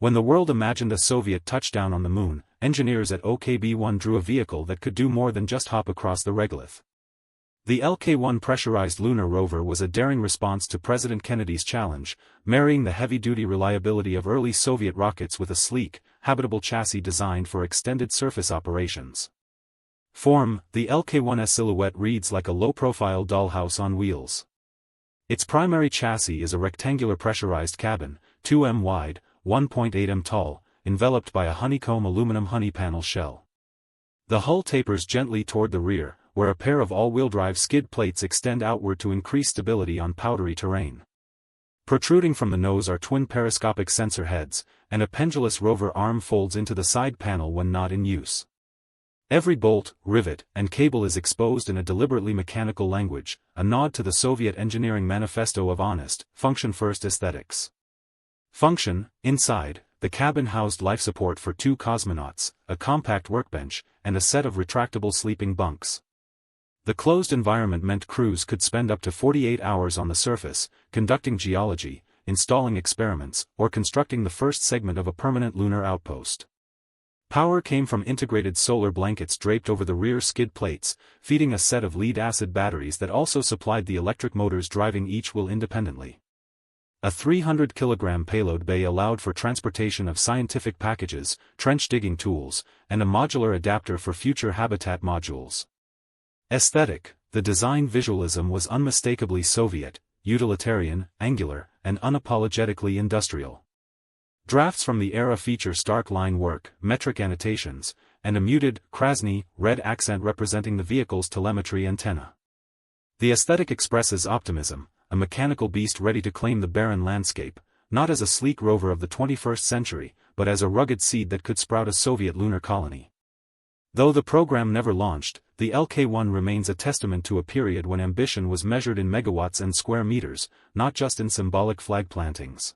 When the world imagined a Soviet touchdown on the moon, engineers at OKB-1 drew a vehicle that could do more than just hop across the regolith. The LK-1 Pressurized Lunar Rover was a daring response to President Kennedy's challenge, marrying the heavy-duty reliability of early Soviet rockets with a sleek, habitable chassis designed for extended surface operations. Form: the LK-1's silhouette reads like a low-profile dollhouse on wheels. Its primary chassis is a rectangular pressurized cabin, 2 m wide, 1.8 m tall, enveloped by a honeycomb aluminum honey panel shell. The hull tapers gently toward the rear, where a pair of all-wheel drive skid plates extend outward to increase stability on powdery terrain. Protruding from the nose are twin periscopic sensor heads, and a pendulous rover arm folds into the side panel when not in use. Every bolt, rivet, and cable is exposed in a deliberately mechanical language, a nod to the Soviet engineering manifesto of honest, function-first aesthetics. Function: inside, the cabin housed life support for 2 cosmonauts, a compact workbench, and a set of retractable sleeping bunks. The closed environment meant crews could spend up to 48 hours on the surface, conducting geology, installing experiments, or constructing the first segment of a permanent lunar outpost. Power came from integrated solar blankets draped over the rear skid plates, feeding a set of lead-acid batteries that also supplied the electric motors driving each wheel independently. A 300-kilogram payload bay allowed for transportation of scientific packages, trench-digging tools, and a modular adapter for future habitat modules. Aesthetic: the design visualism was unmistakably Soviet, utilitarian, angular, and unapologetically industrial. Drafts from the era feature stark line work, metric annotations, and a muted, Krasny, red accent representing the vehicle's telemetry antenna. The aesthetic expresses optimism, a mechanical beast ready to claim the barren landscape, not as a sleek rover of the 21st century, but as a rugged seed that could sprout a Soviet lunar colony. Though the program never launched, the LK-1 remains a testament to a period when ambition was measured in megawatts and square meters, not just in symbolic flag plantings.